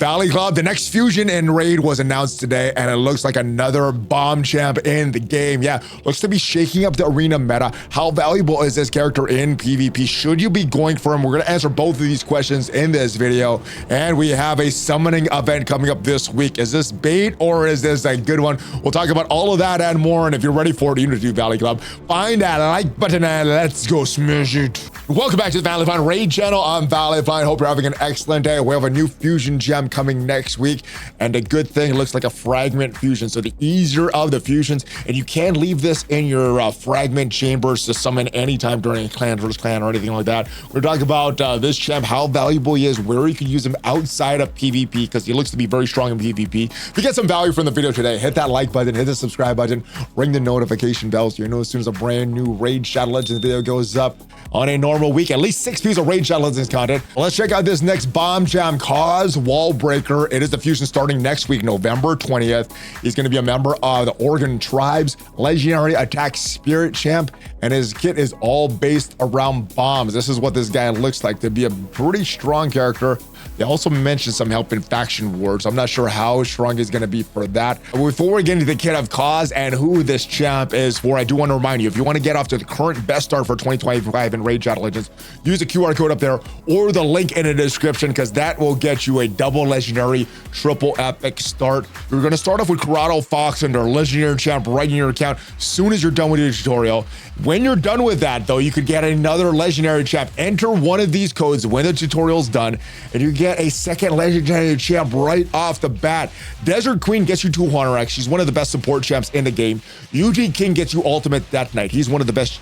Valley Club, the next fusion in Raid was announced today, and it looks like another bomb champ in the game. Yeah, looks to be shaking up the arena meta. How valuable is this character in PvP? Should you be going for him? We're gonna answer both of these questions in this video, and we have a summoning event coming up this week. Is this bait or is this a good one? We'll talk about all of that and more, and if you're ready for it, you need to do Valley Club. Find that like button and let's go smash it. Welcome back to the ValleyFlyin Raid channel. I'm ValleyFlyin. Hope you're having an excellent day. We have a new fusion gem coming next week, and a good thing, it looks like a fragment fusion, so the easier of the fusions, and you can leave this in your fragment chambers to summon anytime during a clan versus clan or anything like that. We're talking about this champ, how valuable he is, where you can use him outside of PvP, because he looks to be very strong in PvP. If you get some value from the video today, hit that like button, hit the subscribe button, ring the notification bell so you know as soon as a brand new Raid Shadow Legends video goes up. On a normal week, at least 6 pieces of Raid Shadow Legends content. Let's check out this next bomb champ, Cause Wallbreaker. It is the fusion starting next week, November 20th. He's going to be a member of the Oregon Tribes, legendary attack spirit champ, and his kit is all based around bombs. This is what this guy looks like, to be a pretty strong character. They also mentioned some help in faction wars. I'm not sure how strong he's going to be for that. Before we get into the kit of Cause and who this champ is for, I do want to remind you, if you want to get off to the current best start for 2025 in Raid Shadow Legends, use the QR code up there or the link in the description, because that will get you a double legendary, triple epic start. You're going to start off with Karato Fox and their legendary champ right in your account as soon as you're done with your tutorial. When you're done with that, though, you could get another legendary champ. Enter one of these codes when the tutorial's done, and you get a second legendary champ right off the bat. Desert Queen gets you 200x. She's one of the best support champs in the game. UG King gets you Ultimate Death Knight. He's one of the best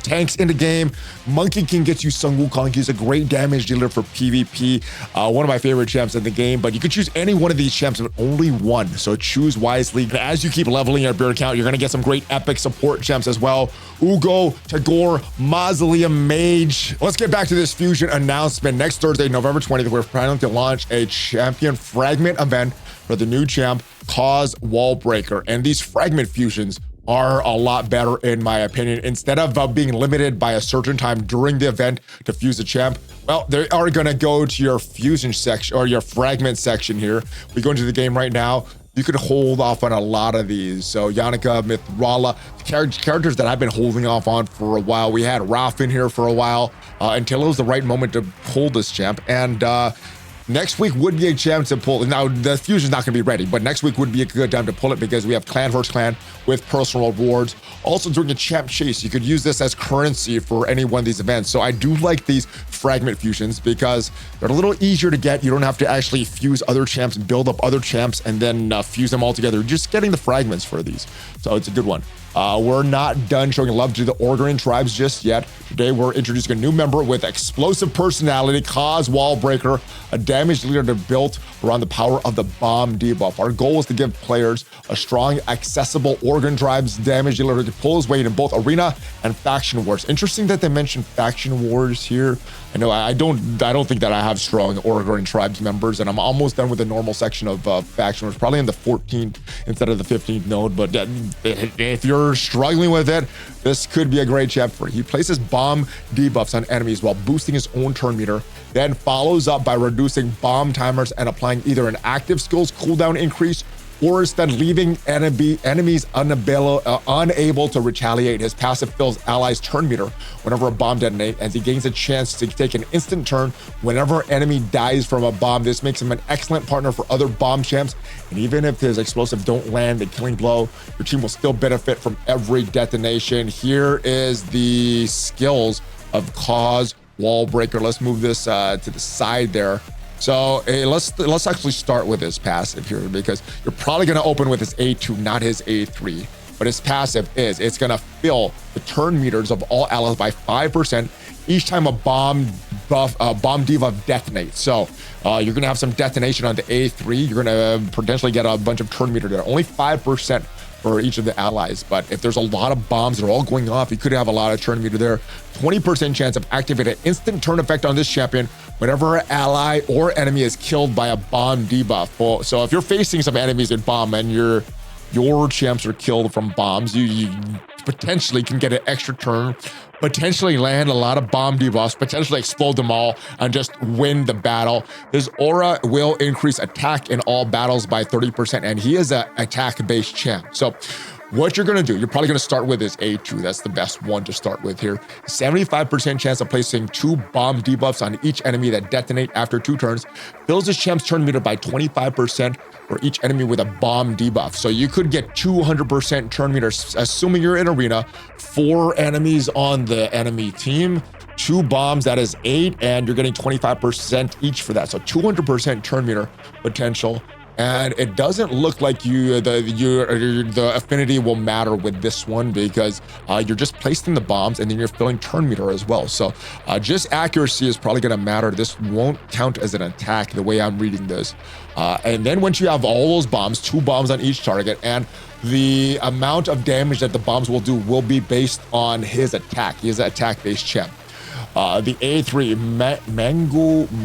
tanks in the game. Monkey King gets you Sun Wukong. He's a great damage dealer for PvP. One of my favorite champs in the game, but you could choose any one of these champs, but only one. So choose wisely. As you keep leveling your build account, you're going to get some great epic support champs as well. Uugo, Tagoar, Mausoleum, Mage. Let's get back to this fusion announcement. Next Thursday, November 20th, we're planning to launch a champion fragment event for the new champ, Cause Wallbreaker. And these fragment fusions are a lot better in my opinion. Instead of being limited by a certain time during the event to fuse a champ, well, they are going to go to your fusion section or your fragment section here. We go into the game right now. You could hold off on a lot of these. So Yannicka, Mithrala, characters that I've been holding off on for a while. We had Ralph in here for a while until it was the right moment to pull this champ. And next week would be a chance to pull. Now, the fusion's not going to be ready, but next week would be a good time to pull it because we have clan versus clan with personal rewards. Also, during a champ chase, you could use this as currency for any one of these events. So I do like these fragment fusions because they're a little easier to get. You don't have to actually fuse other champs, build up other champs, and then fuse them all together. You're just getting the fragments for these. So it's a good one. We're not done showing love to the Oregon Tribes just yet. Today, we're introducing a new member with explosive personality, Cause Wallbreaker, a damage leader built around the power of the bomb debuff. Our goal is to give players a strong, accessible Oregon Tribes damage dealer who can pull his weight in both arena and faction wars. Interesting that they mentioned faction wars here. I know I don't think that I have strong Oregon Tribes members, and I'm almost done with the normal section of faction wars, probably in the 14th instead of the 15th node. But if you're struggling with it, this could be a great champ for you. He places bomb debuffs on enemies while boosting his own turn meter, then follows up by reducing bomb timers and applying either an active skills cooldown increase or instead leaving enemies unable to retaliate. His passive fills allies' turn meter whenever a bomb detonates, as he gains a chance to take an instant turn whenever enemy dies from a bomb. This makes him an excellent partner for other bomb champs, and even if his explosive don't land the killing blow, your team will still benefit from every detonation. Here is the skills of Cause Wallbreaker. Let's move this to the side there. So let's actually start with his passive here, because you're probably going to open with his A2, not his A3. But his passive is, it's going to fill the turn meters of all allies by 5% each time a bomb debuff detonates. So you're going to have some detonation on the A3. You're going to potentially get a bunch of turn meter there. Only 5% for each of the allies. But if there's a lot of bombs that are all going off, you could have a lot of turn meter there. 20% chance of activating an instant turn effect on this champion whenever an ally or enemy is killed by a bomb debuff. So if you're facing some enemies in bomb and your champs are killed from bombs, you potentially can get an extra turn, potentially land a lot of bomb debuffs, potentially explode them all, and just win the battle. His aura will increase attack in all battles by 30%, and he is an attack-based champ. So what you're gonna do, you're probably gonna start with his A2. That's the best one to start with here. 75% chance of placing 2 bomb debuffs on each enemy that detonate after 2 turns. Fills his champ's turn meter by 25% for each enemy with a bomb debuff. So you could get 200% turn meter, assuming you're in arena, 4 enemies on the enemy team, 2 bombs, that is 8, and you're getting 25% each for that. So 200% turn meter potential. And it doesn't look like the affinity will matter with this one, because you're just placing the bombs and then you're filling turn meter as well. So just accuracy is probably going to matter. This won't count as an attack the way I'm reading this. And then once you have all those bombs, 2 bombs on each target, and the amount of damage that the bombs will do will be based on his attack. He is an attack-based champ. The A3,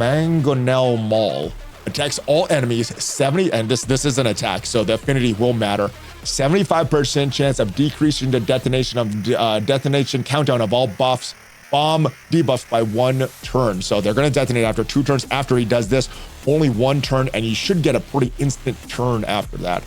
Mangonel Maul, attacks all enemies 70, and this is an attack, so the affinity will matter. 75% chance of decreasing the detonation countdown of all bomb debuffs by 1 turn. So they're going to detonate after 2 turns. After he does this, only 1 turn, and you should get a pretty instant turn after that.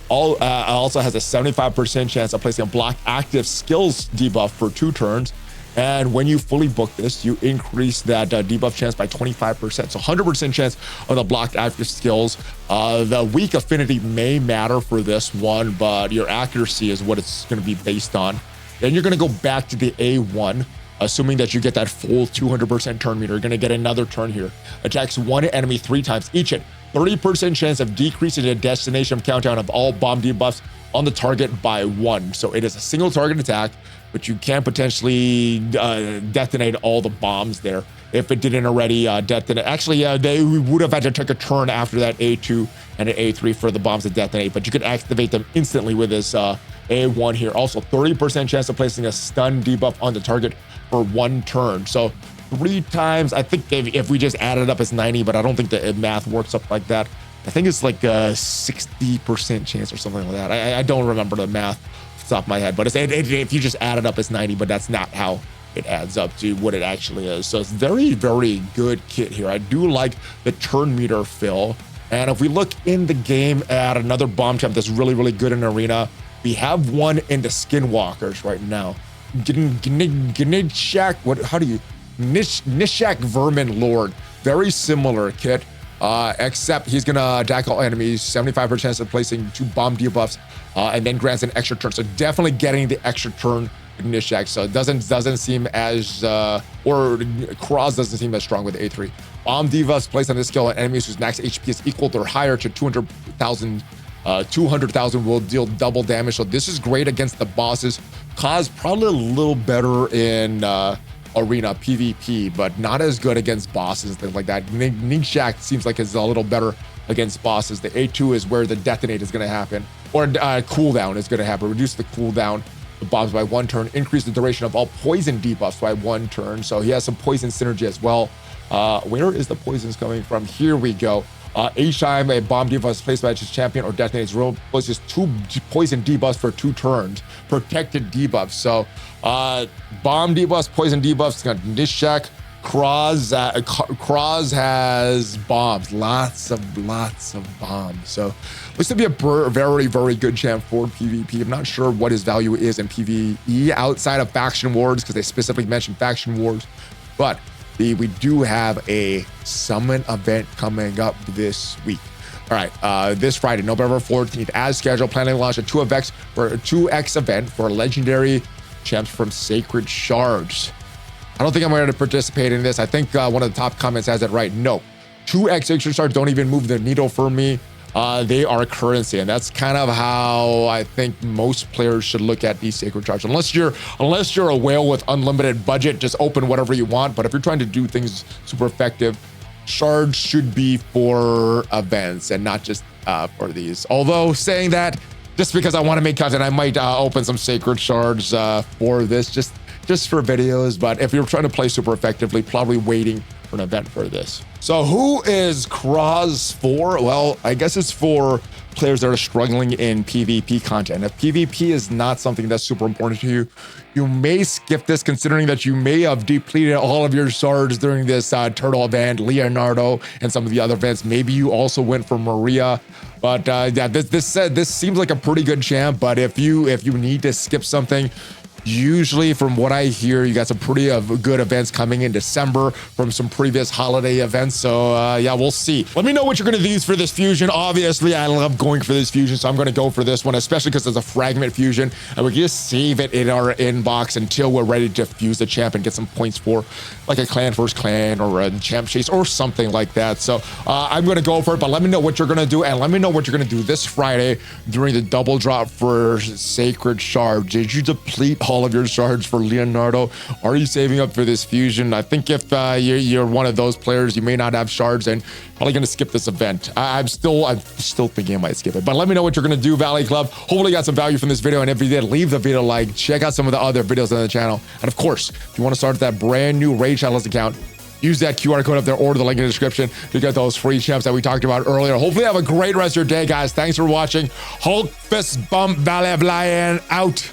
Also has a 75% chance of placing a block active skills debuff for 2 turns. And when you fully book this, you increase that debuff chance by 25%. So 100% chance of the blocked active skills. The weak affinity may matter for this one, but your accuracy is what it's going to be based on. Then you're going to go back to the A1, assuming that you get that full 200% turn meter. You're going to get another turn here. Attacks 1 enemy 3 times each hit. 30% chance of decreasing the destination countdown of all bomb debuffs on the target by 1. So it is a single target attack, but you can potentially detonate all the bombs there if it didn't already detonate. Actually, they would have had to take a turn after that A2 and an A3 for the bombs to detonate, but you could activate them instantly with this A1 here. Also, 30% chance of placing a stun debuff on the target for 1 turn. So 3 times, I think if we just add it up, it's 90, but I don't think the math works up like that. I think it's like a 60% chance or something like that. I don't remember the math off the top of my head, but if you just add it up, it's 90, but that's not how it adds up to what it actually is. So it's very, very good kit here. I do like the turn meter fill. And if we look in the game at another bomb champ that's really, really good in arena, we have one in the Skinwalkers right now. Nishak, Nishak Vermin Lord. Very similar kit, except he's gonna attack all enemies, 75% chance of placing 2 bomb debuffs, and then grants an extra turn. So definitely getting the extra turn with Nishak. So it doesn't seem as, or Cross doesn't seem as strong with A3. Bomb debuffs placed on this skill on enemies whose max HP is equal to or higher to 200,000 will deal double damage. So this is great against the bosses. Cause probably a little better in arena PvP, but not as good against bosses and things like that. Nishak seems like it's a little better against bosses. The A2 is where the detonate is going to happen, or cooldown is going to happen. Reduce the cooldown the bombs by 1 turn. Increase the duration of all poison debuffs by 1 turn. So he has some poison synergy as well. Where is the poisons coming from? Here we go. Each time a bomb debuff is placed by his champion or detonates, roll places 2 poison debuffs for 2 turns. Protected debuffs. So bomb debuffs, poison debuffs. Got Nishak. Kraz has bombs. Lots of bombs. So looks to be a very, very good champ for PvP. I'm not sure what his value is in PvE outside of faction wars, because they specifically mentioned faction wars, but we do have a summon event coming up this week. All right, this Friday, November 14th, as scheduled, planning to launch a 2x event for legendary champs from Sacred Shards. I don't think I'm going to participate in this. I think one of the top comments has it right. No, 2x Sacred Shards don't even move the needle for me. They are currency, and that's kind of how I think most players should look at these Sacred Shards. Unless you're a whale with unlimited budget, just open whatever you want. But if you're trying to do things super effective, shards should be for events and not just for these. Although saying that, just because I want to make content, I might open some Sacred Shards for this, just for videos. But if you're trying to play super effectively, probably waiting different event for this. So who is Kraz for? Well, I guess it's for players that are struggling in PvP content. If PvP is not something that's super important to you, you may skip this, considering that you may have depleted all of your shards during this turtle event, Leonardo, and some of the other events. Maybe you also went for Maria. But yeah, this seems like a pretty good champ. But if you need to skip something, usually from what I hear, you got some pretty good events coming in December from some previous holiday events. So yeah, we'll see. Let me know what you're going to use for this fusion. Obviously, I love going for this fusion, so I'm going to go for this one, especially because it's a fragment fusion, and we can just save it in our inbox until we're ready to fuse the champ and get some points for like a clan versus clan or a champ chase or something like that. So I'm going to go for it, but let me know what you're going to do, and let me know what you're going to do this Friday during the double drop for Sacred Shard. Did you deplete all of your shards for Leonardo? Are you saving up for this fusion? I think if you're one of those players, you may not have shards and probably going to skip this event. I'm still thinking I might skip it, but let me know what you're going to do, Valley Club. Hopefully you got some value from this video, and if you did, leave the video a like, check out some of the other videos on the channel, and of course, if you want to start that brand new Raid Shadows account, use that QR code up there or the link in the description to get those free champs that we talked about earlier. Hopefully have a great rest of your day, guys. Thanks for watching. Hulk fist bump ValleyFlyin out.